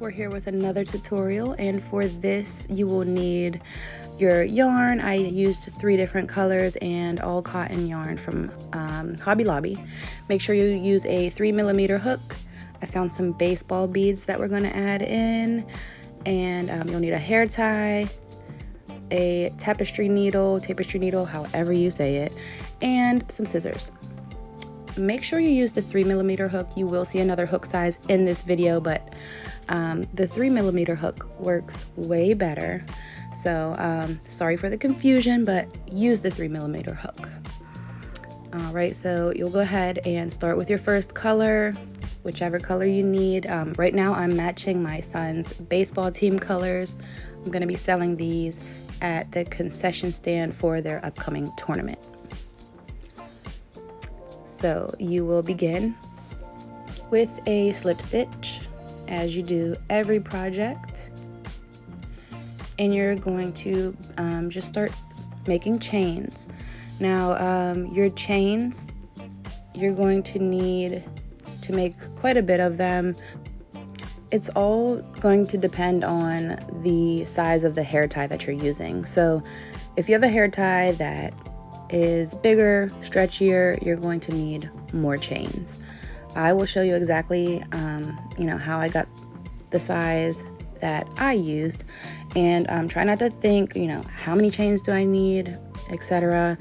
We're here with another tutorial, and for this you will need your yarn. I used 3 different colors and all cotton yarn from Hobby Lobby. Make sure you use a 3mm hook. I found some baseball beads that we're going to add in, and you'll need a hair tie, a tapestry needle, however you say it, and some scissors. Make sure you use the 3mm hook. You will see another hook size in this video, but the 3mm hook works way better. So sorry for the confusion, but use the 3mm hook. All right, so you'll go ahead and start with your first color, whichever color you need. Right now I'm matching my son's baseball team colors. I'm going to be selling these at the concession stand for their upcoming tournament. So you will begin with a slip stitch, as you do every project, and you're going to just start making chains. Now your chains, you're going to need to make quite a bit of them. It's all going to depend on the size of the hair tie that you're using. So if you have a hair tie that is bigger, stretchier, you're going to need more chains. I will show you exactly how I got the size that I used, and try not to think how many chains do I need, etc.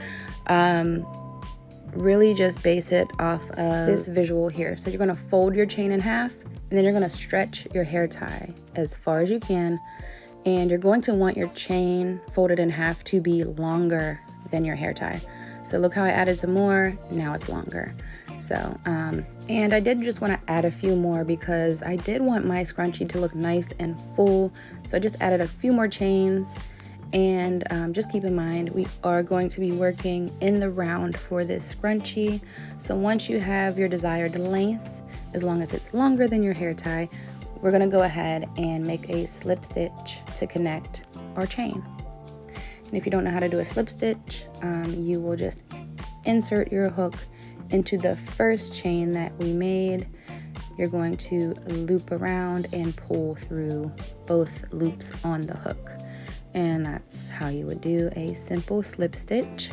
Really just base it off of this visual here. So you're going to fold your chain in half, and then you're going to stretch your hair tie as far as you can, and you're going to want your chain folded in half to be longer than your hair tie. So look how I added some more, now it's longer. So and I did just want to add a few more because I did want my scrunchie to look nice and full, so I just added a few more chains. And just keep in mind, we are going to be working in the round for this scrunchie. So once you have your desired length, as long as it's longer than your hair tie, we're going to go ahead and make a slip stitch to connect our chain. And if you don't know how to do a slip stitch, you will just insert your hook into the first chain that we made. You're going to loop around and pull through both loops on the hook. And that's how you would do a simple slip stitch.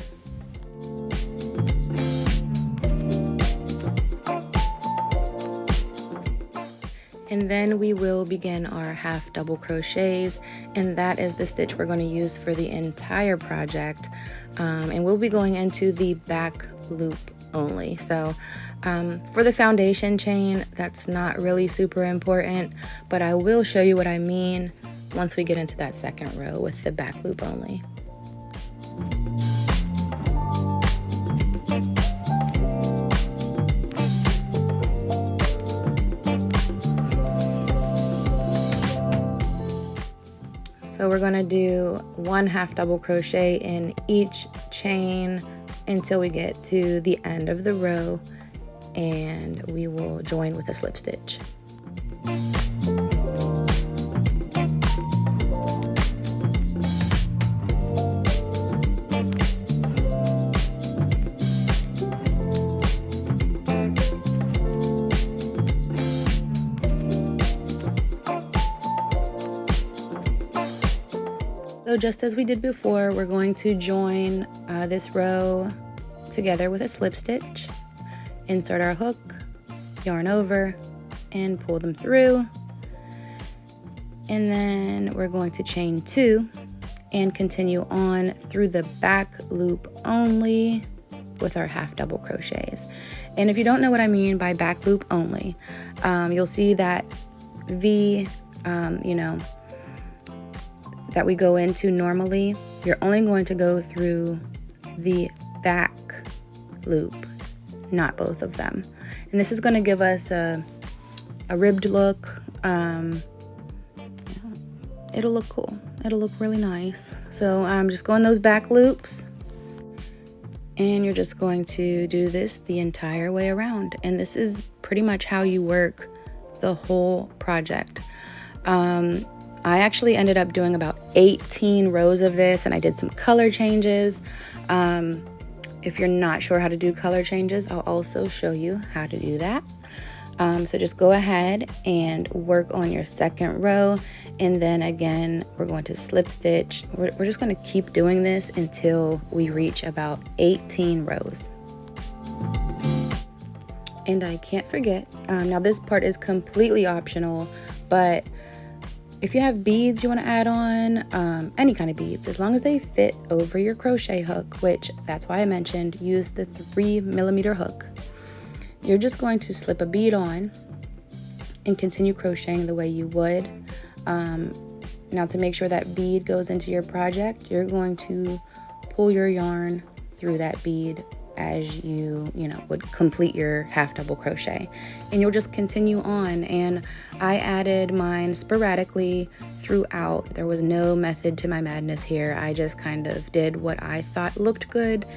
And then we will begin our half double crochets, and that is the stitch we're going to use for the entire project. And we'll be going into the back loop only. So for the foundation chain, that's not really super important, but I will show you what I mean once we get into that second row with the back loop only. So we're going to do 1 half double crochet in each chain until we get to the end of the row, and we will join with a slip stitch. So just as we did before, we're going to join this row together with a slip stitch, insert our hook, yarn over, and pull them through. And then we're going to chain 2 and continue on through the back loop only with our half double crochets. And if you don't know what I mean by back loop only, you'll see that V, that we go into normally, you're only going to go through the back loop, not both of them. And this is going to give us a ribbed look. It'll look cool. It'll look really nice. So just go in those back loops, and you're just going to do this the entire way around. And this is pretty much how you work the whole project. I actually ended up doing about 18 rows of this, and I did some color changes. If you're not sure how to do color changes, I'll also show you how to do that. So just go ahead and work on your second row, and then again we're going to slip stitch. We're just going to keep doing this until we reach about 18 rows. And I can't forget, now this part is completely optional, but if you have beads you want to add on, any kind of beads, as long as they fit over your crochet hook, which that's why I mentioned use the 3mm hook, you're just going to slip a bead on and continue crocheting the way you would. Now to make sure that bead goes into your project, you're going to pull your yarn through that bead as you would complete your half double crochet, and you'll just continue on. And I added mine sporadically throughout. There was no method to my madness here. I just kind of did what I thought looked good.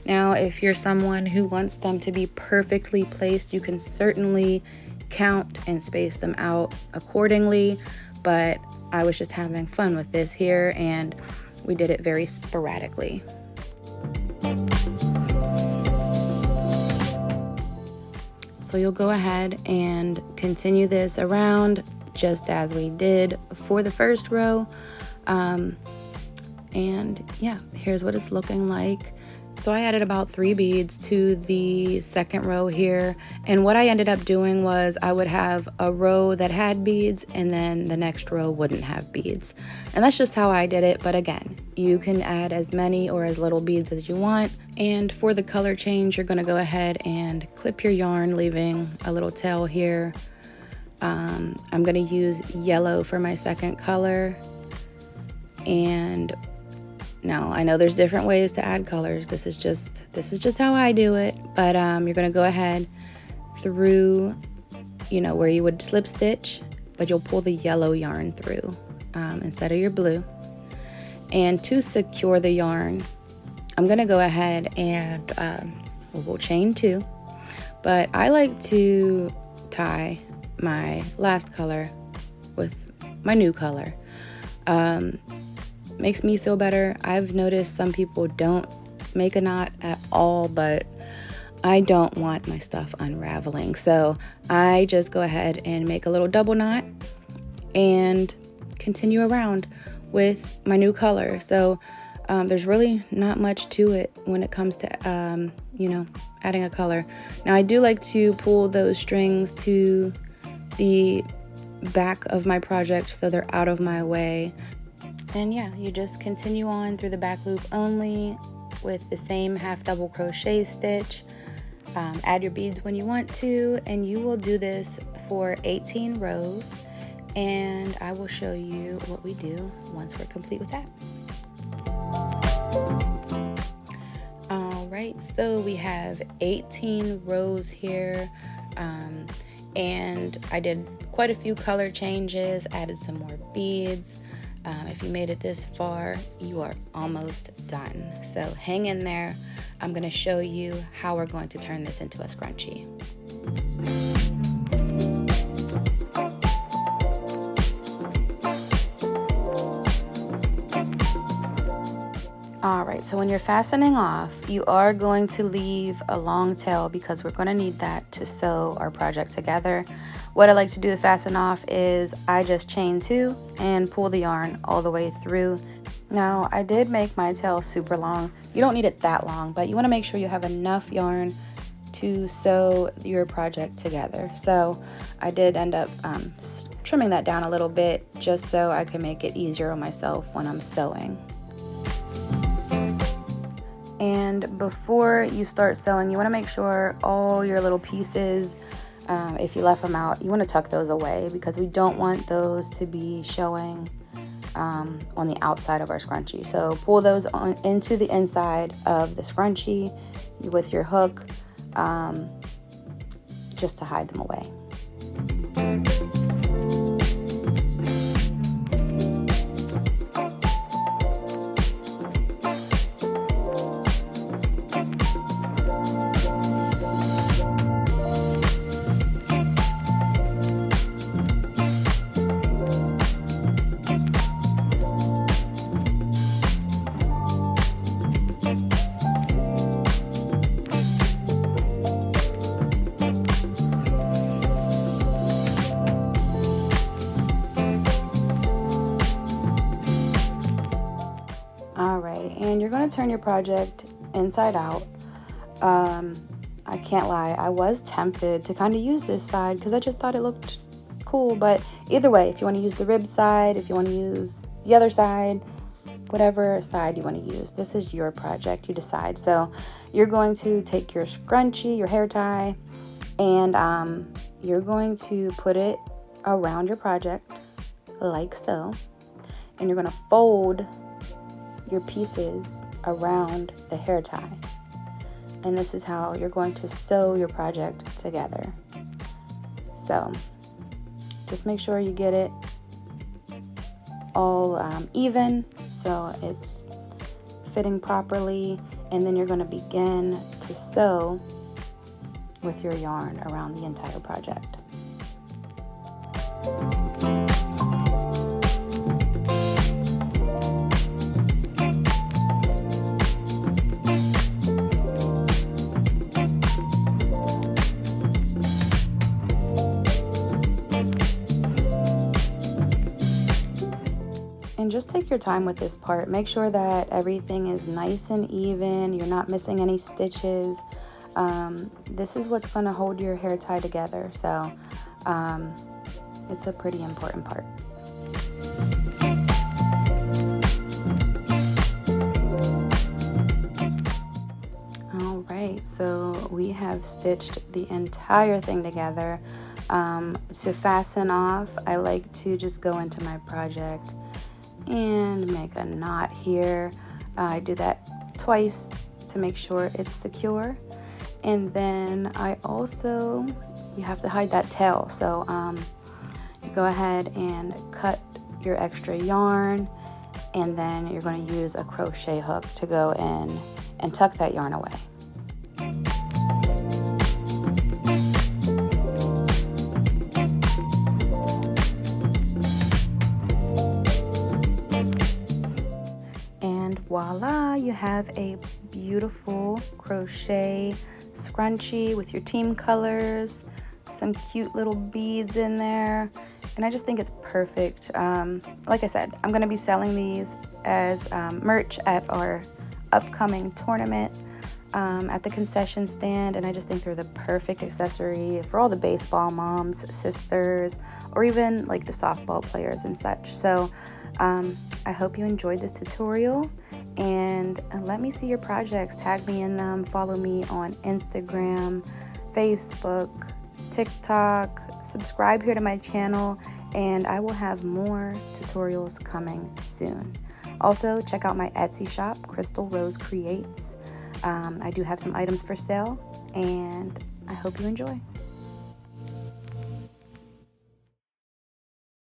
Now if you're someone who wants them to be perfectly placed, you can certainly count and space them out accordingly, but I was just having fun with this here and we did it very sporadically. So you'll go ahead and continue this around just as we did for the first row. And yeah, here's what it's looking like. So I added about 3 beads to the second row here, and what I ended up doing was I would have a row that had beads and then the next row wouldn't have beads, and that's just how I did it. But again, you can add as many or as little beads as you want. And for the color change, you're going to go ahead and clip your yarn, leaving a little tail here. I'm going to use yellow for my second color, and now I know there's different ways to add colors. This is just how I do it. But you're gonna go ahead through, where you would slip stitch, but you'll pull the yellow yarn through instead of your blue. And to secure the yarn, I'm gonna go ahead and we'll chain 2. But I like to tie my last color with my new color. Makes me feel better. I've noticed some people don't make a knot at all, but I don't want my stuff unraveling. So I just go ahead and make a little double knot and continue around with my new color. So there's really not much to it when it comes to, adding a color. Now I do like to pull those strings to the back of my project so they're out of my way. And yeah, you just continue on through the back loop only with the same half double crochet stitch. Add your beads when you want to, and you will do this for 18 rows, and I will show you what we do once we're complete with that. Alright, so we have 18 rows here, and I did quite a few color changes, added some more beads. If you made it this far, you are almost done. So hang in there. I'm going to show you how we're going to turn this into a scrunchie. Alright, so when you're fastening off, you are going to leave a long tail because we're going to need that to sew our project together. What I like to do to fasten off is I just chain 2 and pull the yarn all the way through. Now I did make my tail super long. You don't need it that long, but you want to make sure you have enough yarn to sew your project together. So I did end up trimming that down a little bit just so I can make it easier on myself when I'm sewing. And before you start sewing, you want to make sure all your little pieces, if you left them out, you want to tuck those away because we don't want those to be showing on the outside of our scrunchie. So pull those into the inside of the scrunchie with your hook, just to hide them away. And you're going to turn your project inside out. I can't lie, I was tempted to kind of use this side because I just thought it looked cool. But either way, if you want to use the rib side, if you want to use the other side, whatever side you want to use, this is your project, you decide. So you're going to take your scrunchie, your hair tie, and you're going to put it around your project like so, and you're going to fold your pieces around the hair tie. And this is how you're going to sew your project together. So just make sure you get it all even so it's fitting properly, and then you're going to begin to sew with your yarn around the entire project. And just take your time with this part. Make sure that everything is nice and even. You're not missing any stitches. This is what's going to hold your hair tie together. So it's a pretty important part. All right, so we have stitched the entire thing together. To fasten off, I like to just go into my project and make a knot here. I do that twice to make sure it's secure. And then I also, you have to hide that tail. So you go ahead and cut your extra yarn, and then you're going to use a crochet hook to go in and tuck that yarn away. Voila, you have a beautiful crochet scrunchie with your team colors, some cute little beads in there, and I just think it's perfect. Like I said, I'm going to be selling these as merch at our upcoming tournament at the concession stand, and I just think they're the perfect accessory for all the baseball moms, sisters, or even like the softball players and such. So I hope you enjoyed this tutorial, and let me see your projects. Tag me in them. Follow me on Instagram, Facebook, TikTok. Subscribe here to my channel, and I will have more tutorials coming soon. Also, check out my Etsy shop, Crystal Rose Creates. I do have some items for sale, and I hope you enjoy.